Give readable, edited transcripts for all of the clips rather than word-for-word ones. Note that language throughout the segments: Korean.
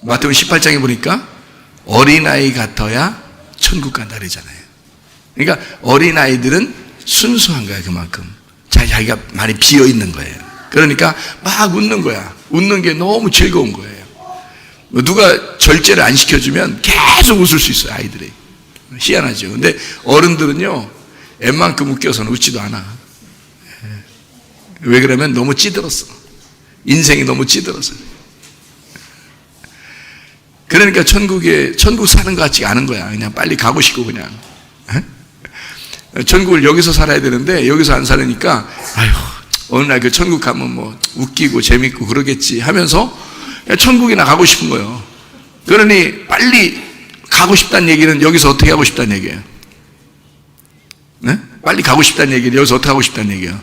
마태복음 18장에 보니까 어린아이 같아야 천국 간다 그러잖아요. 그러니까 어린아이들은 순수한 거야, 그만큼. 자기가 많이 비어있는 거예요. 그러니까 막 웃는 거야. 웃는 게 너무 즐거운 거예요. 누가 절제를 안 시켜주면 계속 웃을 수 있어요, 아이들이. 희한하죠. 근데 어른들은요, 웬만큼 웃겨서는 웃지도 않아. 왜 그러면 너무 찌들었어. 인생이 너무 찌들었어. 그러니까 천국 사는 것 같지 않은 거야. 그냥 빨리 가고 싶고, 그냥. 천국을 여기서 살아야 되는데, 여기서 안 살으니까, 아휴, 어느 날 그 천국 가면 뭐, 웃기고 재밌고 그러겠지 하면서, 천국이나 가고 싶은 거예요. 그러니, 빨리 가고 싶다는 얘기는 여기서 어떻게 하고 싶다는 얘기예요? 네? 빨리 가고 싶다는 얘기는 여기서 어떻게 하고 싶다는 얘기예요?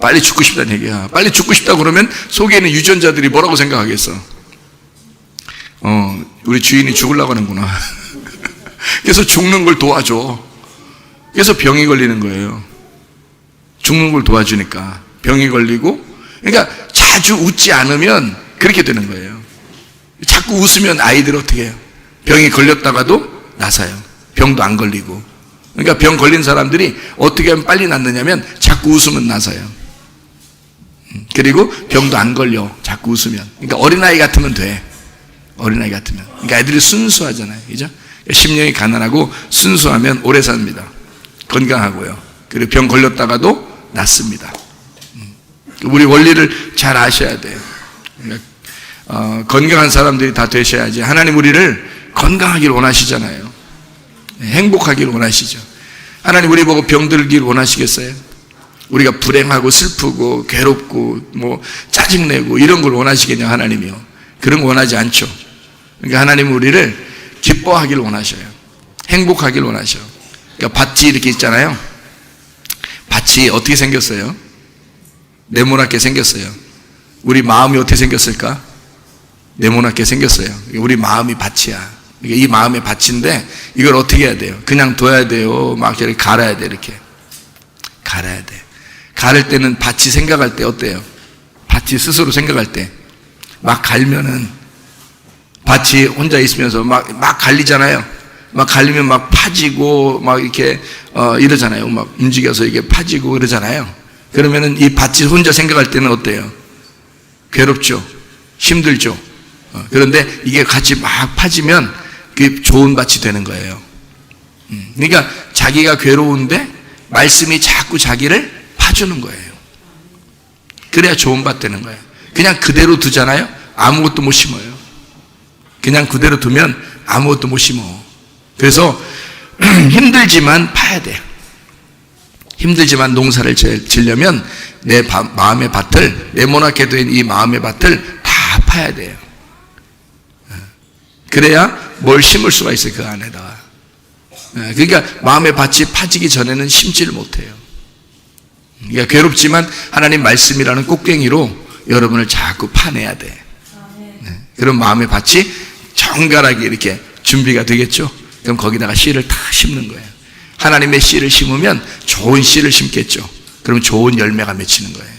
빨리 죽고 싶다는 얘기야. 빨리 죽고 싶다 그러면 속에 있는 유전자들이 뭐라고 생각하겠어? 우리 주인이 죽으려고 하는구나. 그래서 죽는 걸 도와줘. 그래서 병이 걸리는 거예요. 죽는 걸 도와주니까 병이 걸리고, 그러니까 자주 웃지 않으면 그렇게 되는 거예요. 자꾸 웃으면 아이들 어떻게 해요? 병이 걸렸다가도 나사요. 병도 안 걸리고. 그러니까 병 걸린 사람들이 어떻게 하면 빨리 낫느냐면 자꾸 웃으면 나사요. 그리고 병도 안 걸려. 자꾸 웃으면. 그러니까 어린아이 같으면 돼. 어린아이 같으면. 그러니까 애들이 순수하잖아요. 그죠? 심령이 가난하고 순수하면 오래 삽니다. 건강하고요. 그리고 병 걸렸다가도 낫습니다. 우리 원리를 잘 아셔야 돼요. 그러니까 건강한 사람들이 다 되셔야지. 하나님 우리를 건강하길 원하시잖아요. 행복하길 원하시죠. 하나님 우리 보고 병들길 원하시겠어요? 우리가 불행하고 슬프고 괴롭고 뭐 짜증내고 이런 걸 원하시겠냐, 하나님이요? 그런 거 원하지 않죠. 그러니까 하나님은 우리를 기뻐하길 원하셔요. 행복하길 원하셔. 그러니까 밭이 이렇게 있잖아요. 밭이 어떻게 생겼어요? 네모나게 생겼어요. 우리 마음이 어떻게 생겼을까? 네모나게 생겼어요. 우리 마음이 밭이야. 이 마음의 밭인데 이걸 어떻게 해야 돼요? 그냥 둬야 돼요? 막 이렇게 갈아야 돼? 이렇게 갈아야 돼. 가를 때는 밭이 생각할 때 어때요? 밭이 스스로 생각할 때 막 갈면은 밭이 혼자 있으면서 막 갈리잖아요. 막 갈리면 막 파지고 막 이렇게 이러잖아요. 막 움직여서 이게 파지고 그러잖아요. 그러면은 이 밭이 혼자 생각할 때는 어때요? 괴롭죠. 힘들죠. 그런데 이게 같이 막 파지면 그게 좋은 밭이 되는 거예요. 그러니까 자기가 괴로운데 말씀이 자꾸 자기를 파주는 거예요. 그래야 좋은 밭 되는 거예요. 그냥 그대로 두잖아요. 아무것도 못 심어요. 그냥 그대로 두면 아무것도 못 심어. 그래서 힘들지만 파야 돼요. 힘들지만 농사를 지려면 내 마음의 밭을, 네모나게 된 이 마음의 밭을 다 파야 돼요. 그래야 뭘 심을 수가 있어요, 그 안에다가. 그러니까 마음의 밭이 파지기 전에는 심지를 못해요. 그러니까 괴롭지만 하나님 말씀이라는 꼭대기로 여러분을 자꾸 파내야 돼. 그럼 마음의 밭이 정갈하게 이렇게 준비가 되겠죠. 그럼 거기다가 씨를 다 심는 거예요. 하나님의 씨를 심으면 좋은 씨를 심겠죠. 그러면 좋은 열매가 맺히는 거예요.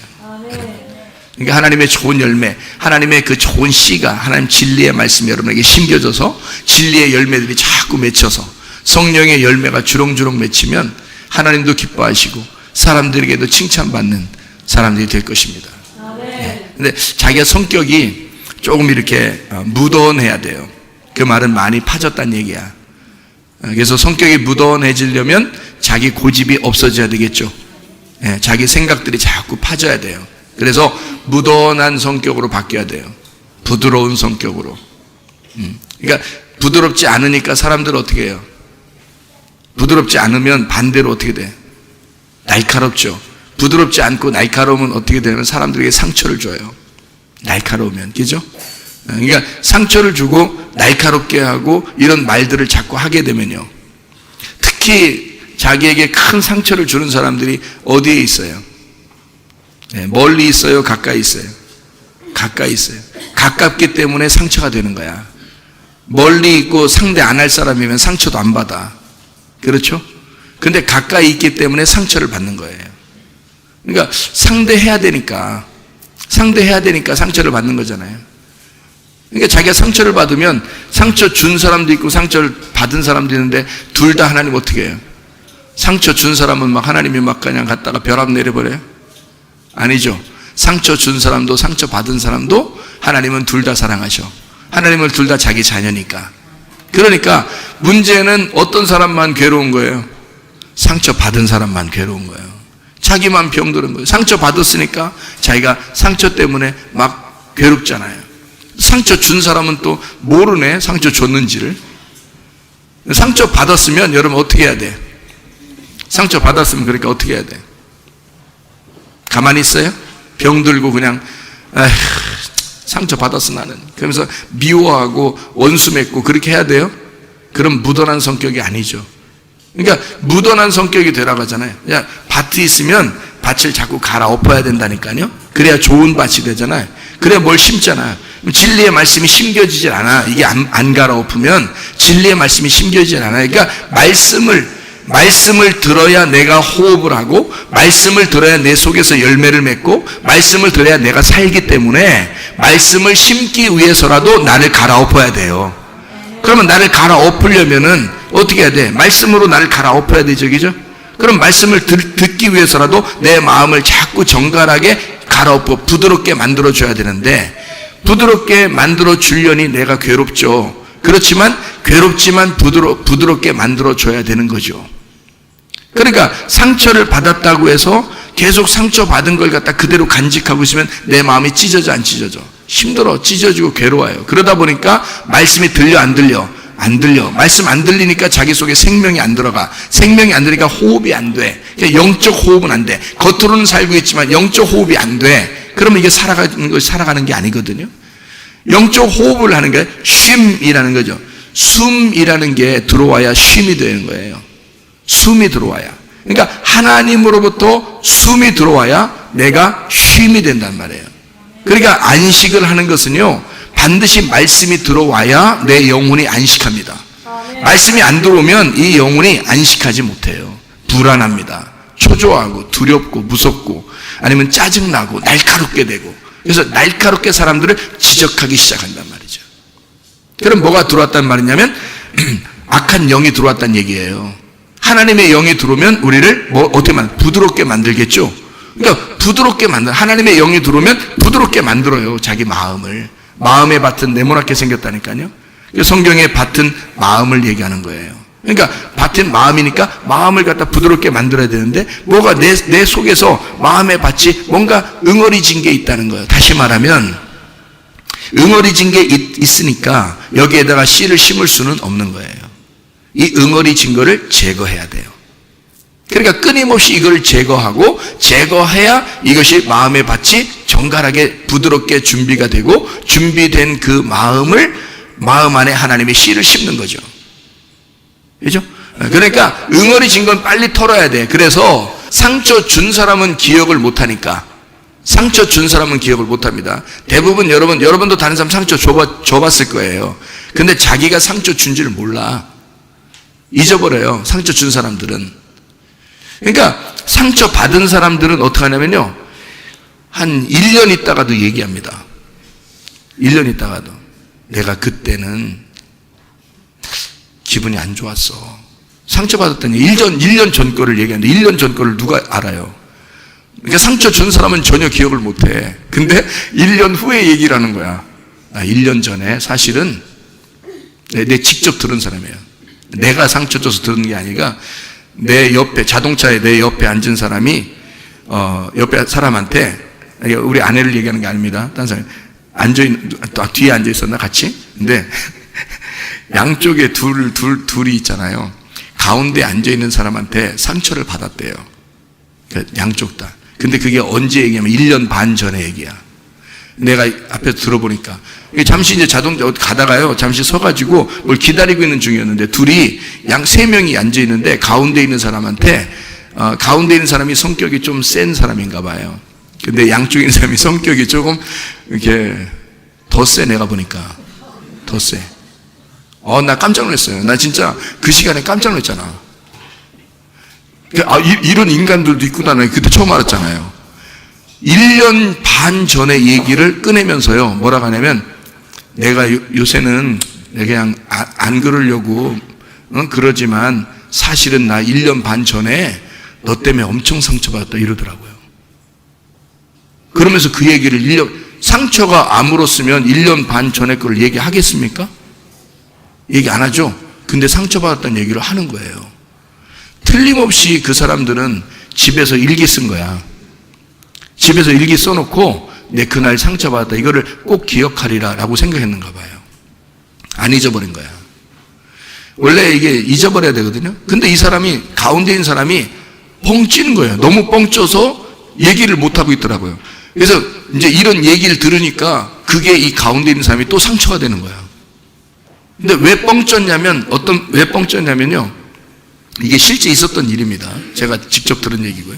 그러니까 하나님의 좋은 열매, 하나님의 그 좋은 씨가 하나님 진리의 말씀이 여러분에게 심겨져서 진리의 열매들이 자꾸 맺혀서 성령의 열매가 주렁주렁 맺히면 하나님도 기뻐하시고 사람들에게도 칭찬받는 사람들이 될 것입니다. 근데 자기가 성격이 조금 이렇게 무던해야 돼요. 그 말은 많이 파졌다는 얘기야. 그래서 성격이 무던해지려면 자기 고집이 없어져야 되겠죠. 자기 생각들이 자꾸 파져야 돼요. 그래서 무던한 성격으로 바뀌어야 돼요. 부드러운 성격으로. 그러니까 부드럽지 않으니까 사람들은 어떻게 해요? 부드럽지 않으면 반대로 어떻게 돼? 날카롭죠. 부드럽지 않고 날카로우면 어떻게 되냐면 사람들에게 상처를 줘요. 날카로우면, 그죠? 그러니까 상처를 주고 날카롭게 하고 이런 말들을 자꾸 하게 되면요. 특히 자기에게 큰 상처를 주는 사람들이 어디에 있어요? 멀리 있어요? 가까이 있어요? 가까이 있어요. 가깝기 때문에 상처가 되는 거야. 멀리 있고 상대 안 할 사람이면 상처도 안 받아. 그렇죠? 근데 가까이 있기 때문에 상처를 받는 거예요. 그러니까 상대해야 되니까 상처를 받는 거잖아요. 그러니까 자기가 상처를 받으면 상처 준 사람도 있고 상처를 받은 사람도 있는데 둘 다 하나님 어떻게 해요? 상처 준 사람은 막 하나님이 막 그냥 갖다가 벼락 내려버려요? 아니죠. 상처 준 사람도 상처 받은 사람도 하나님은 둘 다 사랑하셔. 하나님은 둘 다 자기 자녀니까. 그러니까 문제는 어떤 사람만 괴로운 거예요? 상처 받은 사람만 괴로운 거예요. 자기만 병드는 거예요. 상처 받았으니까 자기가 상처 때문에 막 괴롭잖아요. 상처 준 사람은 또 모르네, 상처 줬는지를. 상처 받았으면 여러분 어떻게 해야 돼? 상처 받았으면 그러니까 어떻게 해야 돼? 가만히 있어요? 병들고 그냥 에휴, 상처 받았어 나는. 그러면서 미워하고 원수 맺고 그렇게 해야 돼요? 그럼 무던한 성격이 아니죠. 그러니까 무던한 성격이 되라고 하잖아요. 그냥 밭이 있으면 밭을 자꾸 갈아엎어야 된다니까요. 그래야 좋은 밭이 되잖아요. 그래야 뭘 심잖아요. 진리의 말씀이 심겨지질 않아. 이게 안 갈아엎으면 진리의 말씀이 심겨지질 않아요. 그러니까 말씀을 들어야 내가 호흡을 하고, 말씀을 들어야 내 속에서 열매를 맺고, 말씀을 들어야 내가 살기 때문에 말씀을 심기 위해서라도 나를 갈아엎어야 돼요. 그러면 나를 갈아엎으려면은 어떻게 해야 돼? 말씀으로 나를 갈아엎어야 되죠, 그죠? 그럼 말씀을 듣기 위해서라도 내 마음을 자꾸 정갈하게 갈아엎어 부드럽게 만들어줘야 되는데, 부드럽게 만들어 주려니 내가 괴롭죠. 그렇지만 괴롭지만 부드럽게 만들어줘야 되는 거죠. 그러니까 상처를 받았다고 해서 계속 상처받은 걸 갖다 그대로 간직하고 있으면 내 마음이 찢어져 안 찢어져? 힘들어, 찢어지고 괴로워요. 그러다 보니까 말씀이 들려 안 들려? 안 들려. 말씀 안 들리니까 자기 속에 생명이 안 들어가. 생명이 안 들으니까 호흡이 안 돼. 영적 호흡은 안 돼. 겉으로는 살고 있지만 영적 호흡이 안 돼. 그러면 이게 살아가는 게 아니거든요. 영적 호흡을 하는 게 쉼이라는 거죠. 숨이라는 게 들어와야 쉼이 되는 거예요. 숨이 들어와야. 그러니까 하나님으로부터 숨이 들어와야 내가 쉼이 된단 말이에요. 그러니까 안식을 하는 것은요, 반드시 말씀이 들어와야 내 영혼이 안식합니다. 말씀이 안 들어오면 이 영혼이 안식하지 못해요. 불안합니다. 초조하고 두렵고 무섭고 아니면 짜증나고 날카롭게 되고, 그래서 날카롭게 사람들을 지적하기 시작한단 말이죠. 그럼 뭐가 들어왔단 말이냐면 악한 영이 들어왔단 얘기예요. 하나님의 영이 들어오면 우리를 어떻게 부드럽게 만들겠죠. 그러니까 부드럽게 하나님의 영이 들어오면 부드럽게 만들어요. 자기 마음을. 마음의 밭은 네모나게 생겼다니까요. 성경의 밭은 마음을 얘기하는 거예요. 그러니까 밭은 마음이니까 마음을 갖다 부드럽게 만들어야 되는데, 뭐가 내 속에서 마음의 밭이 뭔가 응어리진 게 있다는 거예요. 다시 말하면 응어리진 게 있으니까 여기에다가 씨를 심을 수는 없는 거예요. 이 응어리진 거를 제거해야 돼요. 그러니까 끊임없이 이걸 제거해야 이것이 마음의 밭이 정갈하게 부드럽게 준비가 되고, 준비된 그 마음 안에 하나님의 씨를 심는 거죠. 그죠? 그러니까 응어리진 건 빨리 털어야 돼. 그래서 상처 준 사람은 기억을 못하니까, 상처 준 사람은 기억을 못합니다. 대부분 여러분도 다른 사람 상처 줘봤을 거예요. 근데 자기가 상처 준지를 몰라. 잊어버려요, 상처 준 사람들은. 그러니까 상처 받은 사람들은 어떻게 하냐면요, 한 1년 있다가도 얘기합니다. 1년 있다가도 내가 그때는 기분이 안 좋았어. 상처받았더니 1년 전 거를 얘기하는데 1년 전 거를 누가 알아요? 그러니까 상처 준 사람은 전혀 기억을 못해. 근데 1년 후에 얘기를 하는 거야. 1년 전에 사실은 내 직접 들은 사람이에요. 내가 상처 줘서 들은 게 아니라 내 옆에, 자동차에 내 옆에 앉은 사람이 옆에 사람한테, 우리 아내를 얘기하는 게 아닙니다. 다른 사람이 뒤에 앉아 있었나 같이? 근데 양쪽에 둘이 있잖아요. 가운데 앉아 있는 사람한테 상처를 받았대요. 양쪽 다. 근데 그게 언제 얘기하면 1년 반 전에 얘기야. 내가 앞에서 들어보니까 잠시 이제 자동차 가다가요, 잠시 서가지고 뭘 기다리고 있는 중이었는데 둘이 세 명이 앉아 있는데 가운데 있는 사람한테 가운데 있는 사람이 성격이 좀 센 사람인가 봐요. 근데 양쪽에 있는 사람이 성격이 조금 이렇게 더 세. 내가 보니까 더 세. 나 깜짝 놀랐어요. 나 진짜 그 시간에 깜짝 놀랐잖아. 이런 인간들도 있구나. 그때 처음 알았잖아요. 1년 반 전의 얘기를 꺼내면서요, 뭐라고 하냐면 내가 요새는 그냥 안 그러려고 그러지만 사실은 나 1년 반 전에 너 때문에 엄청 상처받았다 이러더라고요. 그러면서 그 얘기를 상처가 아물었으면 1년 반 전에 그걸 얘기하겠습니까? 얘기 안 하죠? 근데 상처받았다는 얘기를 하는 거예요. 틀림없이 그 사람들은 집에서 일기 쓴 거야. 집에서 일기 써놓고 내 그날 상처받았다 이거를 꼭 기억하리라 라고 생각했는가 봐요. 안 잊어버린 거야. 원래 이게 잊어버려야 되거든요. 근데 이 사람이 가운데 있는 사람이 뻥 찌는 거예요. 너무 뻥 쪄서 얘기를 못하고 있더라고요. 그래서 이제 이런 얘기를 들으니까 그게 이 가운데 있는 사람이 또 상처가 되는 거야. 근데 왜 뻥 쪘냐면 왜 뻥 쪘냐면요. 이게 실제 있었던 일입니다. 제가 직접 들은 얘기고요.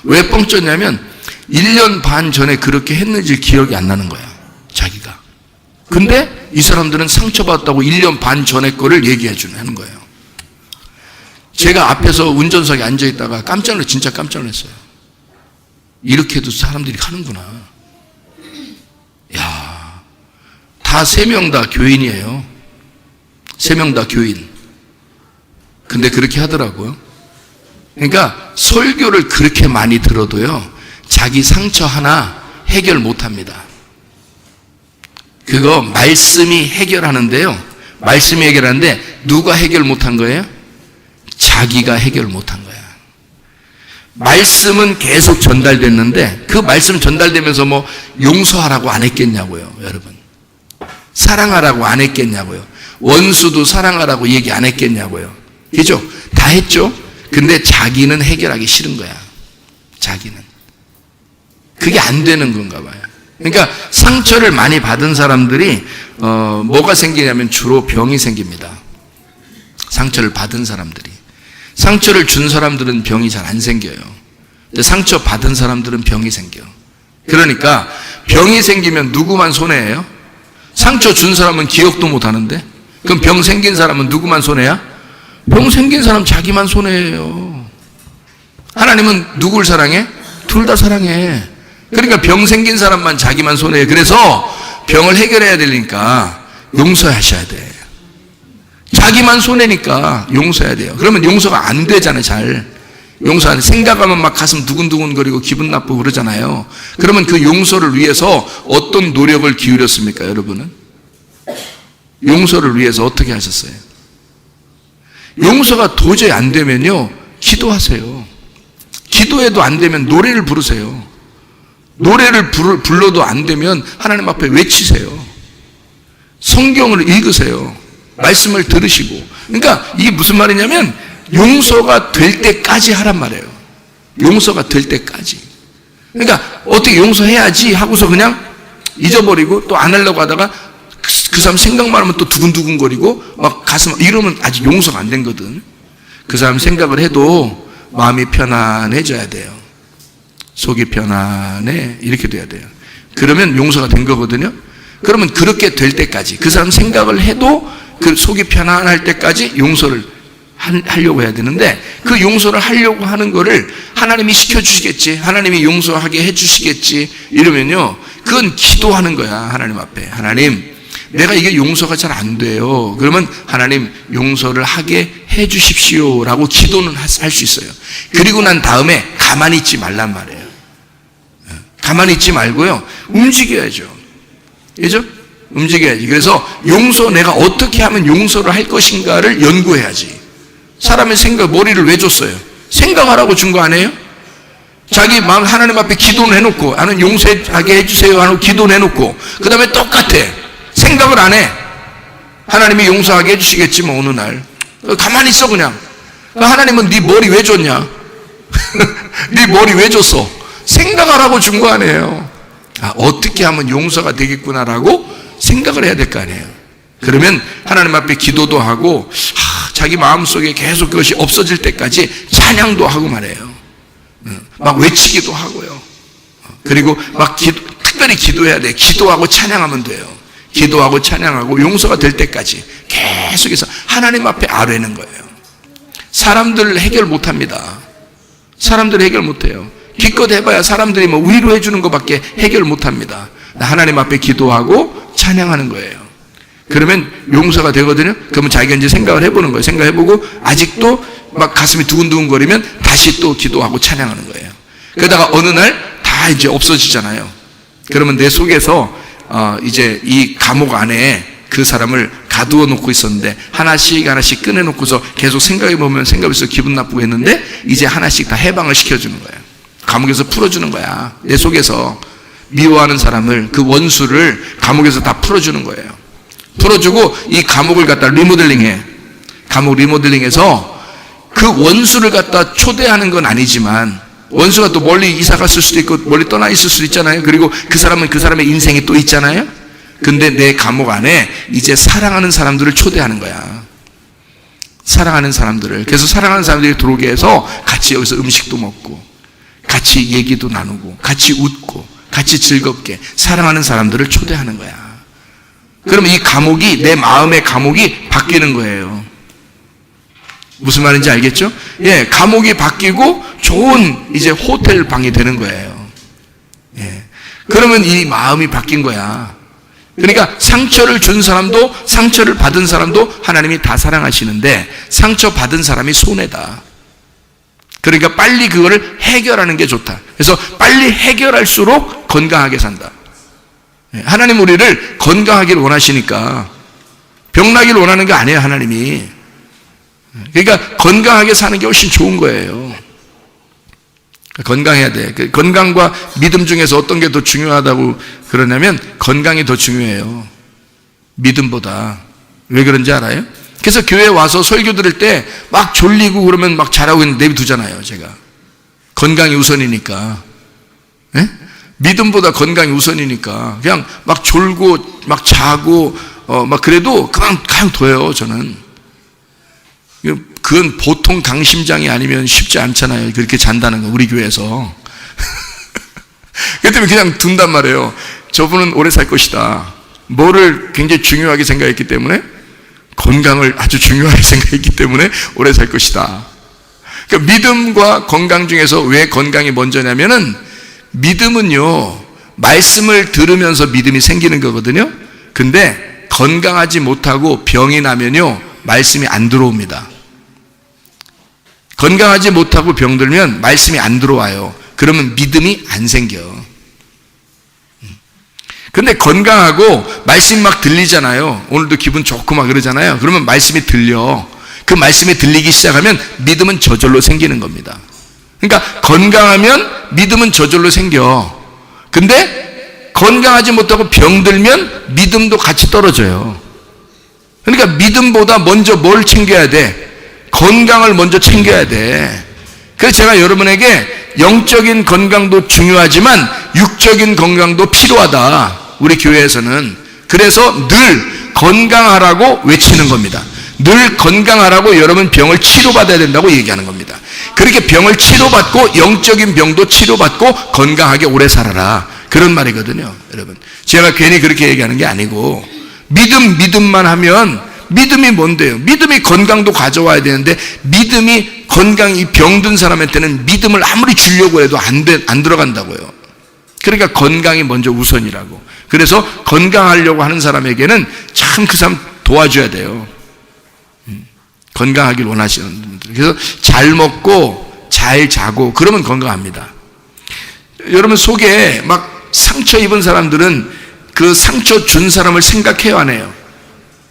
왜 뻥 쪘냐면 1년 반 전에 그렇게 했는지 기억이 안 나는 거야. 자기가. 근데 이 사람들은 상처받았다고 1년 반 전에 거를 얘기해 주는 거예요. 제가 앞에서 운전석에 앉아있다가 진짜 깜짝 놀랐어요. 이렇게도 사람들이 하는구나. 야, 다 3명 다 교인이에요. 3명 다 교인. 근데 그렇게 하더라고요. 그러니까 설교를 그렇게 많이 들어도요, 자기 상처 하나 해결 못 합니다. 그거 말씀이 해결하는데요. 말씀이 해결하는데 누가 해결 못 한 거예요? 자기가 해결 못 한 거야. 말씀은 계속 전달됐는데 그 말씀 전달되면서 뭐 용서하라고 안 했겠냐고요, 여러분. 사랑하라고 안 했겠냐고요. 원수도 사랑하라고 얘기 안 했겠냐고요. 그죠? 다 했죠? 근데 자기는 해결하기 싫은 거야. 자기는. 그게 안 되는 건가 봐요. 그러니까 상처를 많이 받은 사람들이 뭐가 생기냐면 주로 병이 생깁니다. 상처를 받은 사람들이. 상처를 준 사람들은 병이 잘 안 생겨요. 상처 받은 사람들은 병이 생겨. 그러니까 병이 생기면 누구만 손해예요? 상처 준 사람은 기억도 못 하는데, 그럼 병 생긴 사람은 누구만 손해야? 병 생긴 사람 자기만 손해예요. 하나님은 누굴 사랑해? 둘 다 사랑해. 그러니까 병 생긴 사람만 자기만 손해요. 그래서 병을 해결해야 되니까 용서하셔야 돼. 자기만 손해니까 용서해야 돼요. 그러면 용서가 안 되잖아요, 잘. 용서 안 돼. 생각하면 막 가슴 두근두근거리고 기분 나쁘고 그러잖아요. 그러면 그 용서를 위해서 어떤 노력을 기울였습니까, 여러분은? 용서를 위해서 어떻게 하셨어요? 용서가 도저히 안 되면요, 기도하세요. 기도해도 안 되면 노래를 부르세요. 노래를 불러도 안 되면 하나님 앞에 외치세요. 성경을 읽으세요. 말씀을 들으시고. 그러니까 이게 무슨 말이냐면 용서가 될 때까지 하란 말이에요. 용서가 될 때까지. 그러니까 어떻게 용서해야지 하고서 그냥 잊어버리고 또 안 하려고 하다가 그 사람 생각만 하면 또 두근두근거리고 막 가슴 이러면 아직 용서가 안 된 거든. 그 사람 생각을 해도 마음이 편안해져야 돼요. 속이 편안해. 이렇게 돼야 돼요. 그러면 용서가 된 거거든요. 그러면 그렇게 될 때까지 그 사람 생각을 해도 그 속이 편안할 때까지 용서를 하려고 해야 되는데, 그 용서를 하려고 하는 거를 하나님이 시켜주시겠지, 하나님이 용서하게 해주시겠지 이러면요, 그건 기도하는 거야. 하나님 앞에. 하나님, 내가 이게 용서가 잘 안 돼요. 그러면 하나님 용서를 하게 해주십시오 라고 기도는 할 수 있어요. 그리고 난 다음에 가만히 있지 말란 말이에요. 가만히 있지 말고요, 움직여야죠. 그죠? 움직여야지. 그래서 용서, 내가 어떻게 하면 용서를 할 것인가를 연구해야지. 사람의 생각, 머리를 왜 줬어요? 생각하라고 준 거 아니에요? 자기 마음 하나님 앞에 기도를 해놓고, 나는 용서하게 해주세요 하고 기도를 해놓고, 그 다음에 똑같아. 생각을 안 해. 하나님이 용서하게 해주시겠지 뭐 어느 날. 가만히 있어 그냥. 하나님은 네 머리 왜 줬냐? 네 머리 왜 줬어? 생각하라고 준 거 아니에요. 어떻게 하면 용서가 되겠구나라고 생각을 해야 될 거 아니에요. 그러면 하나님 앞에 기도도 하고 자기 마음속에 계속 그것이 없어질 때까지 찬양도 하고 말해요. 막 외치기도 하고요. 그리고 막 특별히 기도해야 돼. 기도하고 찬양하면 돼요. 기도하고 찬양하고 용서가 될 때까지 계속해서 하나님 앞에 아뢰는 거예요. 사람들 해결 못합니다. 사람들 해결 못해요. 기껏 해봐야 사람들이 뭐 위로해 주는 것밖에 해결 못합니다. 하나님 앞에 기도하고 찬양하는 거예요. 그러면 용서가 되거든요. 그러면 자기가 이제 생각을 해보는 거예요. 생각해보고 아직도 막 가슴이 두근두근거리면 다시 또 기도하고 찬양하는 거예요. 그러다가 어느 날 다 이제 없어지잖아요. 그러면 내 속에서 이제 이 감옥 안에 그 사람을 가두어 놓고 있었는데 하나씩 꺼내놓고서 계속 생각해보면 생각해서 기분 나쁘고 했는데 이제 하나씩 다 해방을 시켜주는 거예요. 감옥에서 풀어주는 거야. 내 속에서 미워하는 사람을, 그 원수를 감옥에서 다 풀어주는 거예요. 풀어주고 이 감옥을 갖다 리모델링해. 감옥 리모델링해서 그 원수를 갖다 초대하는 건 아니지만 원수가 또 멀리 이사 갔을 수도 있고 멀리 떠나 있을 수도 있잖아요. 그리고 그 사람은 그 사람의 인생이 또 있잖아요. 근데 내 감옥 안에 이제 사랑하는 사람들을 초대하는 거야. 사랑하는 사람들을. 그래서 사랑하는 사람들이 들어오게 해서 같이 여기서 음식도 먹고 같이 얘기도 나누고 같이 웃고 같이 즐겁게 사랑하는 사람들을 초대하는 거야. 그러면 이 감옥이, 내 마음의 감옥이 바뀌는 거예요. 무슨 말인지 알겠죠? 예, 감옥이 바뀌고 좋은 이제 호텔 방이 되는 거예요. 예. 그러면 이 마음이 바뀐 거야. 그러니까 상처를 준 사람도 상처를 받은 사람도 하나님이 다 사랑하시는데 상처 받은 사람이 손해다. 그러니까 빨리 그거를 해결하는 게 좋다. 그래서 빨리 해결할수록 건강하게 산다. 예. 하나님 우리를 건강하기를 원하시니까 병나기를 원하는 게 아니에요, 하나님이. 그러니까 건강하게 사는 게 훨씬 좋은 거예요. 건강해야 돼. 건강과 믿음 중에서 어떤 게 더 중요하다고 그러냐면 건강이 더 중요해요. 믿음보다. 왜 그런지 알아요? 그래서 교회에 와서 설교 들을 때 막 졸리고 그러면 막 잘하고 있는데 내비두잖아요, 제가. 건강이 우선이니까. 네? 믿음보다 건강이 우선이니까. 그냥 막 졸고 막 자고 막 그래도 그냥 둬요, 저는. 그건 보통 강심장이 아니면 쉽지 않잖아요. 그렇게 잔다는 거, 우리 교회에서. 그 때문에 그냥 둔단 말이에요. 저분은 오래 살 것이다. 뭐를 굉장히 중요하게 생각했기 때문에, 건강을 아주 중요하게 생각했기 때문에 오래 살 것이다. 그러니까 믿음과 건강 중에서 왜 건강이 먼저냐면은, 믿음은요, 말씀을 들으면서 믿음이 생기는 거거든요. 근데 건강하지 못하고 병이 나면요, 말씀이 안 들어옵니다. 건강하지 못하고 병들면 말씀이 안 들어와요. 그러면 믿음이 안 생겨. 근데 건강하고 말씀이 막 들리잖아요. 오늘도 기분 좋고 막 그러잖아요. 그러면 말씀이 들려. 그 말씀이 들리기 시작하면 믿음은 저절로 생기는 겁니다. 그러니까 건강하면 믿음은 저절로 생겨. 근데 건강하지 못하고 병들면 믿음도 같이 떨어져요. 그러니까 믿음보다 먼저 뭘 챙겨야 돼? 건강을 먼저 챙겨야 돼. 그래서 제가 여러분에게 영적인 건강도 중요하지만 육적인 건강도 필요하다. 우리 교회에서는. 그래서 늘 건강하라고 외치는 겁니다. 늘 건강하라고 여러분 병을 치료받아야 된다고 얘기하는 겁니다. 그렇게 병을 치료받고 영적인 병도 치료받고 건강하게 오래 살아라. 그런 말이거든요, 여러분. 제가 괜히 그렇게 얘기하는 게 아니고, 믿음만 하면, 믿음이 뭔데요? 믿음이 건강도 가져와야 되는데, 믿음이 건강이 병든 사람한테는 믿음을 아무리 주려고 해도 안 들어간다고요. 그러니까 건강이 먼저 우선이라고. 그래서 건강하려고 하는 사람에게는 참 그 사람 도와줘야 돼요. 건강하길 원하시는 분들. 그래서 잘 먹고 잘 자고 그러면 건강합니다. 여러분 속에 막 상처 입은 사람들은 그 상처 준 사람을 생각해요, 안 해요?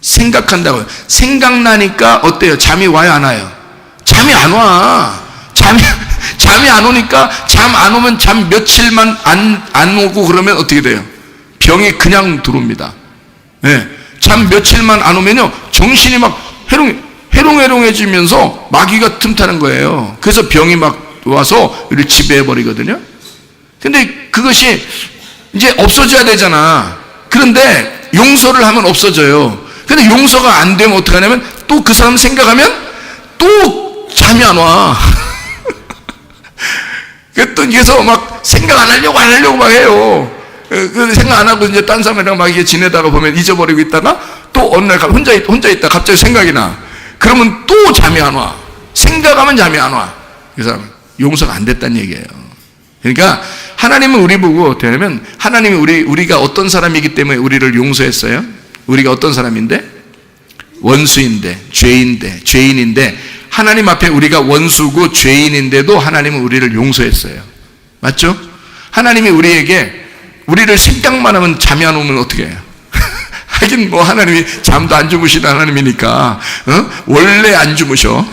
생각한다고요. 생각나니까 어때요? 잠이 와요, 안 와요? 잠이 안 와. 잠이 안 오니까, 잠 안 오면 잠 며칠만 안 오고 그러면 어떻게 돼요? 병이 그냥 들어옵니다. 네. 잠 며칠만 안 오면요, 정신이 막 해롱해롱해지면서 마귀가 틈타는 거예요. 그래서 병이 막 와서 우리를 지배해버리거든요. 근데 그것이 이제 없어져야 되잖아. 그런데 용서를 하면 없어져요. 근데 용서가 안 되면 어떻게 하냐면 또 그 사람 생각하면 또 잠이 안 와. 그래서 막 생각 안 하려고 막 해요. 그 생각 안 하고 이제 딴 사람이랑 막 이게 지내다가 보면 잊어버리고 있다가 또 어느 날 혼자 있다 갑자기 생각이 나. 그러면 또 잠이 안 와. 생각하면 잠이 안 와. 그 사람 용서가 안 됐다는 얘기예요. 그러니까 하나님은 우리 보고 어떻게 하냐면 하나님이 우리가 어떤 사람이기 때문에 우리를 용서했어요? 우리가 어떤 사람인데? 원수인데, 죄인인데 하나님 앞에 우리가 원수고 죄인인데도 하나님은 우리를 용서했어요. 맞죠? 하나님이 우리를 생각만 하면 잠이 안 오면 어떻게 해요? 하긴 뭐 하나님이 잠도 안 주무시는 하나님이니까 원래 안 주무셔.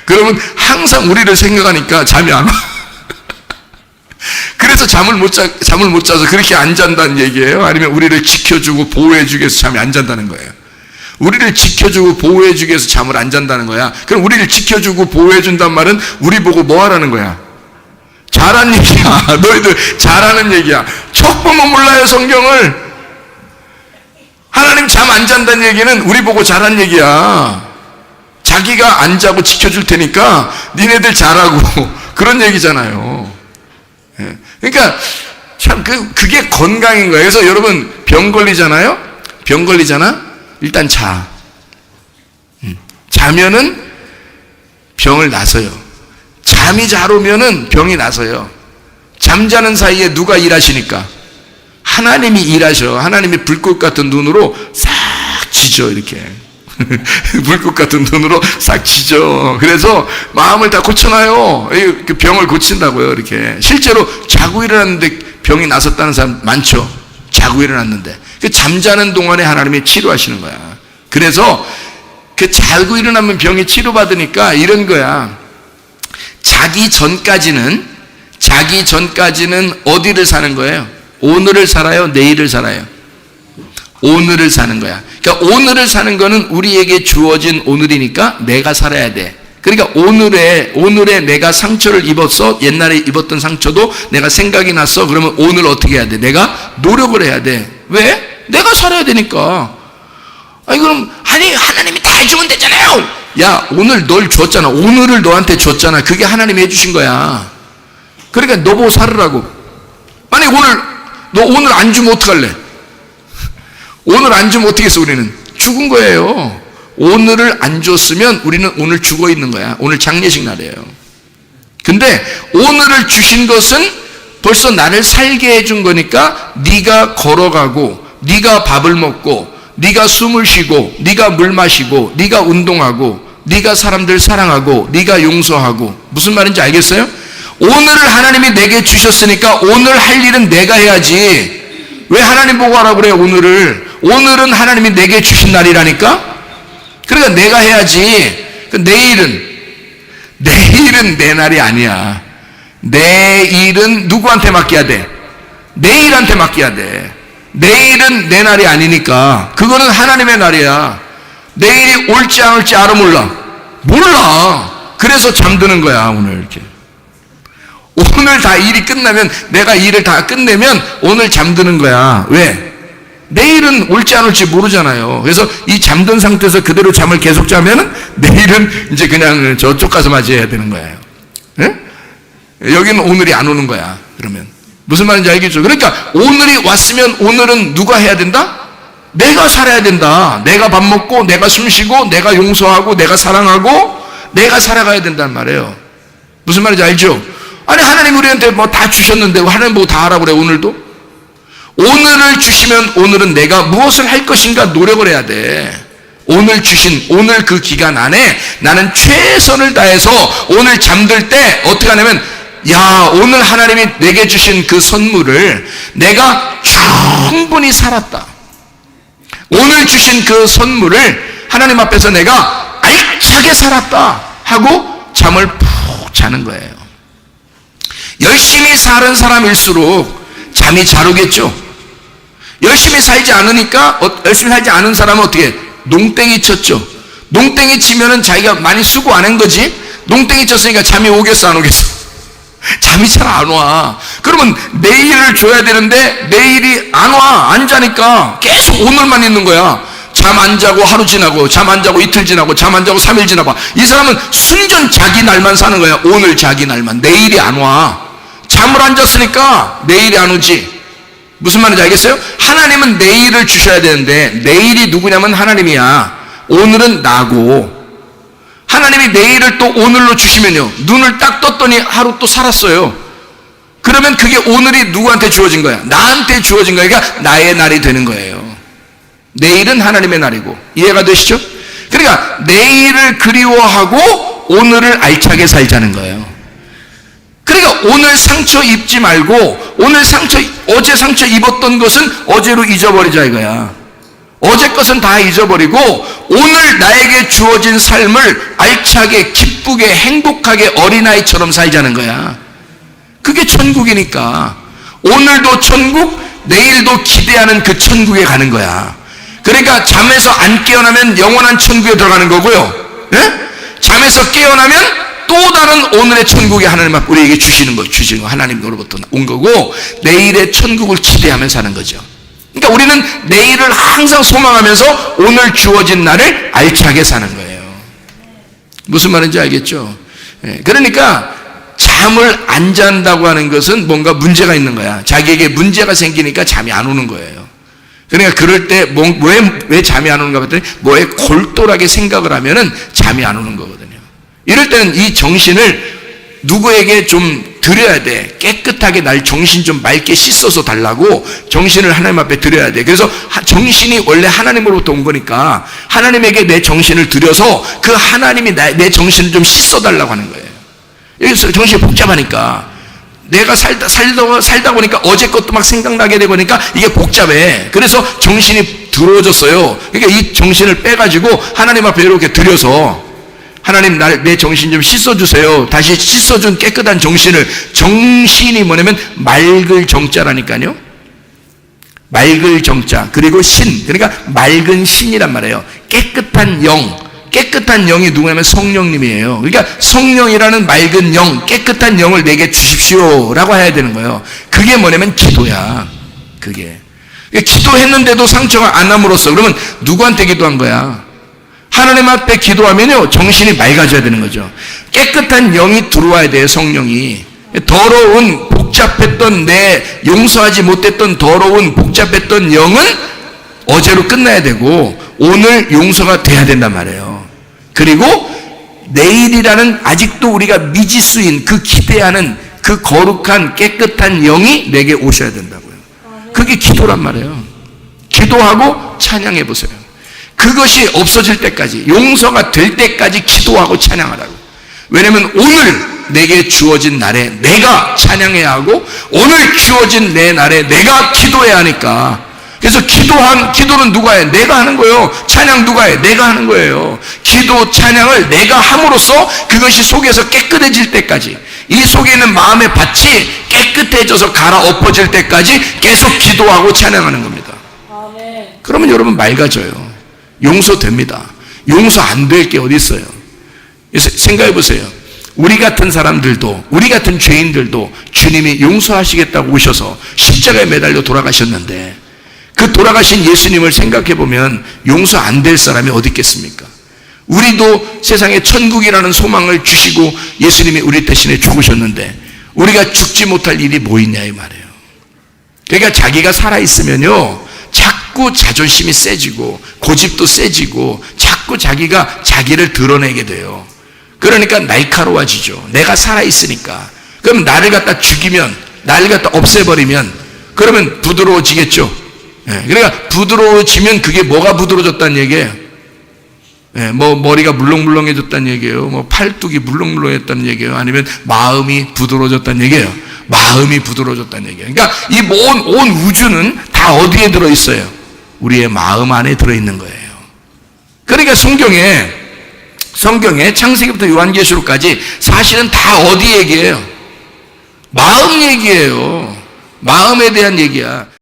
그러면 항상 우리를 생각하니까 잠이 안 와. 그래서 잠을 못 자서 그렇게 안 잔다는 얘기예요? 아니면 우리를 지켜주고 보호해주기 위해서 잠이 안 잔다는 거예요? 우리를 지켜주고 보호해주기 위해서 잠을 안 잔다는 거야. 그럼 우리를 지켜주고 보호해준단 말은 우리 보고 뭐 하라는 거야? 잘한 얘기야. 너희들 잘하는 얘기야. 척 보면 몰라요, 성경을. 하나님 잠 안 잔다는 얘기는 우리 보고 잘한 얘기야. 자기가 안 자고 지켜줄 테니까 니네들 잘하고 그런 얘기잖아요. 그러니까 참 그게 건강인 거예요. 그래서 여러분 병 걸리잖아요. 병 걸리잖아. 일단 자면은 병을 나서요. 잠이 잘 오면은 병이 나서요. 잠자는 사이에 누가 일하시니까? 하나님이 일하셔. 하나님이 불꽃 같은 눈으로 싹 지져 이렇게. 불꽃 같은 눈으로 싹 지져. 그래서 마음을 다 고쳐놔요. 그 병을 고친다고요. 이렇게 실제로 자고 일어났는데 병이 나섰다는 사람 많죠. 자고 일어났는데 그 잠자는 동안에 하나님이 치료하시는 거야. 그래서 그 자고 일어나면 병이 치료받으니까 이런 거야. 자기 전까지는 어디를 사는 거예요? 오늘을 살아요? 내일을 살아요? 오늘을 사는 거야. 그러니까 오늘을 사는 거는 우리에게 주어진 오늘이니까 내가 살아야 돼. 그러니까 오늘에 내가 상처를 입었어. 옛날에 입었던 상처도 내가 생각이 났어. 그러면 오늘 어떻게 해야 돼? 내가 노력을 해야 돼. 왜? 내가 살아야 되니까. 그럼 하나님이 다 해주면 되잖아요. 야, 오늘 널 줬잖아. 오늘을 너한테 줬잖아. 그게 하나님이 해주신 거야. 그러니까 너 보고 살으라고. 아니 너 오늘 안 주면 어떡할래? 오늘 안 주면 어떻게 했어? 우리는 죽은 거예요. 오늘을 안 줬으면 우리는 오늘 죽어 있는 거야. 오늘 장례식 날이에요. 근데 오늘을 주신 것은 벌써 나를 살게 해준 거니까 네가 걸어가고 네가 밥을 먹고 네가 숨을 쉬고 네가 물 마시고 네가 운동하고 네가 사람들 사랑하고 네가 용서하고. 무슨 말인지 알겠어요? 오늘을 하나님이 내게 주셨으니까 오늘 할 일은 내가 해야지. 왜 하나님 보고 하라고 그래요? 오늘은 하나님이 내게 주신 날이라니까. 그러니까 내가 해야지. 내일은 내 날이 아니야. 내일은 누구한테 맡겨야 돼? 내일한테 맡겨야 돼. 내일은 내 날이 아니니까. 그거는 하나님의 날이야. 내일이 올지 안 올지 알아 몰라. 그래서 잠드는 거야. 오늘 이렇게 오늘 다 일이 끝나면, 내가 일을 다 끝내면 오늘 잠드는 거야. 왜? 내일은 올지 안 올지 모르잖아요. 그래서 이 잠든 상태에서 그대로 잠을 계속 자면은 내일은 이제 그냥 저쪽 가서 맞이해야 되는 거예요. 네? 여기는 오늘이 안 오는 거야. 그러면 무슨 말인지 알겠죠? 그러니까 오늘이 왔으면 오늘은 누가 해야 된다? 내가 살아야 된다. 내가 밥 먹고 내가 숨 쉬고 내가 용서하고 내가 사랑하고 내가 살아가야 된다는 말이에요. 무슨 말인지 알죠? 아니 하나님 우리한테 뭐 다 주셨는데 하나님 보고 다 하라고 그래. 오늘도 오늘을 주시면 오늘은 내가 무엇을 할 것인가 노력을 해야 돼. 오늘 그 기간 안에 나는 최선을 다해서 오늘 잠들 때 어떻게 하냐면, 야, 오늘 하나님이 내게 주신 그 선물을 내가 충분히 살았다. 오늘 주신 그 선물을 하나님 앞에서 내가 알차게 살았다 하고 잠을 푹 자는 거예요. 열심히 사는 사람일수록 잠이 잘 오겠죠. 열심히 살지 않은 사람은 어떻게 해? 농땡이 쳤죠. 농땡이 치면은 자기가 많이 수고 안 한 거지. 농땡이 쳤으니까 잠이 오겠어 안 오겠어? 잠이 잘 안 와. 그러면 내일을 줘야 되는데 내일이 안 와. 안 자니까 계속 오늘만 있는 거야. 잠 안 자고 하루 지나고, 잠 안 자고 이틀 지나고, 잠 안 자고 3일 지나고. 이 사람은 순전 자기 날만 사는 거야. 오늘 자기 날만. 내일이 안 와. 잠을 안 잤으니까 내일이 안 오지. 무슨 말인지 알겠어요? 하나님은 내일을 주셔야 되는데, 내일이 누구냐면 하나님이야. 오늘은 나고. 하나님이 내일을 또 오늘로 주시면요, 눈을 딱 떴더니 하루 또 살았어요. 그러면 그게 오늘이 누구한테 주어진 거야? 나한테 주어진 거야. 그러니까 나의 날이 되는 거예요. 내일은 하나님의 날이고. 이해가 되시죠? 그러니까 내일을 그리워하고 오늘을 알차게 살자는 거예요. 그러니까 오늘 상처 입지 말고 어제 상처 입었던 것은 어제로 잊어버리자 이거야. 어제 것은 다 잊어버리고 오늘 나에게 주어진 삶을 알차게 기쁘게 행복하게 어린아이처럼 살자는 거야. 그게 천국이니까. 오늘도 천국, 내일도 기대하는 그 천국에 가는 거야. 그러니까 잠에서 안 깨어나면 영원한 천국에 들어가는 거고요. 네? 잠에서 깨어나면 또 다른 오늘의 천국이 하나님 앞에 우리에게 주시는 거 하나님으로부터 온 거고, 내일의 천국을 기대하며 사는 거죠. 그러니까 우리는 내일을 항상 소망하면서 오늘 주어진 날을 알차게 사는 거예요. 무슨 말인지 알겠죠? 그러니까 잠을 안 잔다고 하는 것은 뭔가 문제가 있는 거야. 자기에게 문제가 생기니까 잠이 안 오는 거예요. 그러니까 그럴 때 왜 잠이 안 오는가 봤더니 뭐에 골똘하게 생각을 하면은 잠이 안 오는 거거든요. 이럴 때는 이 정신을 누구에게 좀 드려야 돼. 깨끗하게 날 정신 좀 맑게 씻어서 달라고 정신을 하나님 앞에 드려야 돼. 그래서 정신이 원래 하나님으로부터 온 거니까 하나님에게 내 정신을 드려서 그 하나님이 내 정신을 좀 씻어 달라고 하는 거예요. 여기서 정신이 복잡하니까 내가 살다 보니까 어제 것도 막 생각나게 되고 보니까 이게 복잡해. 그래서 정신이 더러워졌어요. 그러니까 이 정신을 빼가지고 하나님 앞에 이렇게 드려서 하나님 내 정신 좀 씻어주세요. 다시 씻어준 깨끗한 정신을. 정신이 뭐냐면 맑을 정자라니까요. 맑을 정자 그리고 신, 그러니까 맑은 신이란 말이에요. 깨끗한 영. 깨끗한 영이 누구냐면 성령님이에요. 그러니까 성령이라는 맑은 영, 깨끗한 영을 내게 주십시오라고 해야 되는 거예요. 그게 뭐냐면 기도야. 그게 기도했는데도 상처가 안 남으로써 그러면 누구한테 기도한 거야? 하나님 앞에 기도하면요 정신이 맑아져야 되는 거죠. 깨끗한 영이 들어와야 돼요. 성령이. 더러운 복잡했던 내 용서하지 못했던 더러운 복잡했던 영은 어제로 끝나야 되고 오늘 용서가 돼야 된단 말이에요. 그리고 내일이라는 아직도 우리가 미지수인 그 기대하는 그 거룩한 깨끗한 영이 내게 오셔야 된다고요. 그게 기도란 말이에요. 기도하고 찬양해 보세요. 그것이 없어질 때까지, 용서가 될 때까지 기도하고 찬양하라고. 왜냐면 오늘 내게 주어진 날에 내가 찬양해야 하고 오늘 주어진 내 날에 내가 기도해야 하니까. 그래서 기도는 누가 해? 내가 하는 거예요. 찬양 누가 해? 내가 하는 거예요. 기도, 찬양을 내가 함으로써 그것이 속에서 깨끗해질 때까지, 이 속에 있는 마음의 밭이 깨끗해져서 갈아엎어질 때까지 계속 기도하고 찬양하는 겁니다. 그러면 여러분 맑아져요. 용서됩니다. 용서 안 될 게 어디 있어요? 생각해 보세요. 우리 같은 사람들도, 우리 같은 죄인들도 주님이 용서하시겠다고 오셔서 십자가에 매달려 돌아가셨는데, 그 돌아가신 예수님을 생각해 보면 용서 안 될 사람이 어디 있겠습니까? 우리도 세상에 천국이라는 소망을 주시고 예수님이 우리 대신에 죽으셨는데 우리가 죽지 못할 일이 뭐 있냐 이 말이에요. 그러니까 자기가 살아있으면요 자꾸 자존심이 세지고 고집도 세지고 자꾸 자기가 자기를 드러내게 돼요. 그러니까 날카로워지죠. 내가 살아있으니까. 그럼 나를 갖다 죽이면, 나를 갖다 없애버리면 그러면 부드러워지겠죠. 그러니까 부드러워지면 그게 뭐가 부드러워졌다는 얘기예요? 뭐 머리가 물렁물렁해졌다는 얘기예요. 뭐 팔뚝이 물렁물렁했다는 얘기예요. 아니면 마음이 부드러워졌다는 얘기예요. 마음이 부드러워졌다는 얘기예요. 그러니까 이 온 우주는 다 어디에 들어있어요? 우리의 마음 안에 들어있는 거예요. 그러니까 성경에 창세기부터 요한계시록까지 사실은 다 어디 얘기예요? 마음 얘기예요. 마음에 대한 얘기야.